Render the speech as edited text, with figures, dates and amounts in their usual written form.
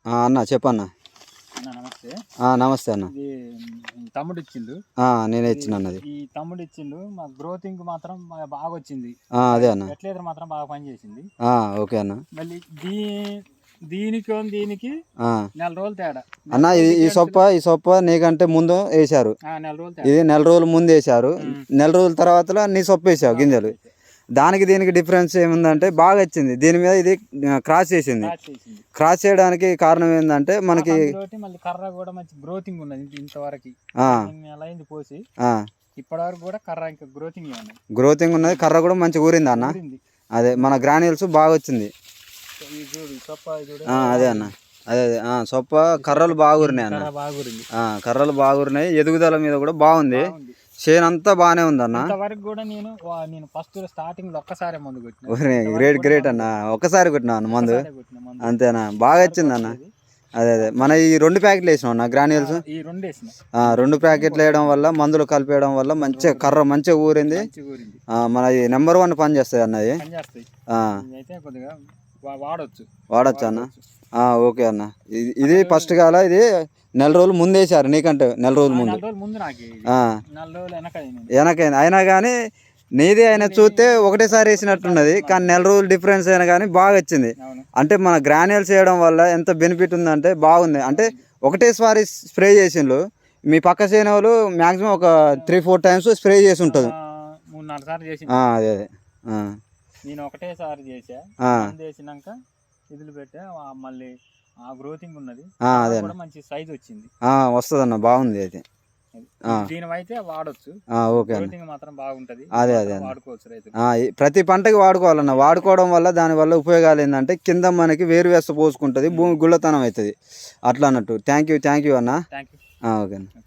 అన్న చెప్పన్న. నమస్తే. నమస్తే అన్న. ఇది తమ్ముడు ఇచ్చిండు. నేనే ఇచ్చిన అన్నది. ఈ తమ్ముడు ఇచ్చిండు. మా గ్రోతింగ్ మాత్రం బాగా వచ్చింది. అదే అన్న. ఫెర్టిలైజర్ మాత్రం బాగా పనిచేసింది. ఓకే అన్న. మళ్ళీ దీనికి నెల రోజులు తేడా అన్న. ఈ సొప్ప నీకంటే ముందు వేసారు. నెల రోజులు ఇది నెల రోజులు ముందు వేసారు. నెల రోజుల తర్వాత నీ సొప్ప వేసావు గింజలు. దానికి దీనికి డిఫరెన్స్ ఏముందంటే బాగా వచ్చింది. దీని మీద ఇది క్రాస్ చేసింది. క్రాస్ చేయడానికి కారణం ఏంటంటే మనకి మళ్ళీ కర్ర కూడా మంచి గ్రోతింగ్ ఉన్నది. ఇంతవరకు నెల అయింది పోసి ఇప్పటి వరకు కూడా కర్ర ఇంకా గ్రోతింగ్ ఉన్నది. కర్ర కూడా మంచిగా ఊరింది అన్న. అదే మన గ్రాన్యూల్స్ బాగా వచ్చింది. అదే అన్న. అదే సొప్ప కర్రలు బాగురినాయి అన్న. కర్రలు బాగురినాయి. ఎదుగుదల మీద కూడా బాగుంది. చేను అంతా బాగానే ఉంది అన్న. నేను ఫస్ట్ స్టార్టింగ్ లో ఒక్కసారి మందు కొట్టినా. గ్రేట్ అన్న. ఒక్కసారి కొట్టినా అన్న మందు. అంతేనా? బాగా వచ్చింది అన్న. అదే మన ఈ 2 ప్యాకెట్లు వేసినావు అన్న గ్రాన్యూల్స్. 2 ప్యాకెట్లు వేయడం వల్ల మందులు కలిపేయడం వల్ల మంచిగా కర్ర మంచిగా ఊరింది. మన నెంబర్ 1 పని చేస్తుంది అన్నది. వాడచ్చు అన్న. ఓకే అన్న. ఇది ఫస్ట్ కాల ఇది నెల రోజులు ముందు వేసారు. నీకంటే నెల రోజులు ముందు వెనకైంది. అయినా కానీ నీది అయినా చూస్తే ఒకటేసారి వేసినట్టున్నది. కానీ నెల రోజులు డిఫరెన్స్ అయినా కానీ బాగా వచ్చింది. అంటే మన గ్రాన్యూల్స్ వేయడం వల్ల ఎంత బెనిఫిట్ ఉందంటే బాగుంది. అంటే ఒకటేసారి స్ప్రే చేసిండ్రు. మీ పక్క చేనే వాళ్ళు మ్యాక్సిమం ఒక 3-4 టైమ్స్ స్ప్రే చేసి ఉంటుంది. అదే అదే నేను ఒకటేసారి చేసినాక ఇదిలు పెట్టా. మళ్ళీ గ్రోతింగ్ ఉన్నది. అదే మంచి సైజ్ వచ్చింది. వస్తుంది అన్న. బాగుంది అయితే. దీనివైతే వాడొచ్చు. ఓకే గ్రోతింగ్ మాత్రం బాగుంటది. అదే అదే వాడుకోవచ్చు రైతు. ప్రతి పంటకి వాడుకోవాలన్న. వాడుకోవడం వల్ల దాని వల్ల ఉపయోగాలు ఏంటంటే కింద మనకి వేరు వేస్త పోసుకుంటుంది. భూమి గుళ్ళతనం అవుతుంది. అట్లా అన్నట్టు. థ్యాంక్ యూ అన్న. Thank you. ఓకే అన్న.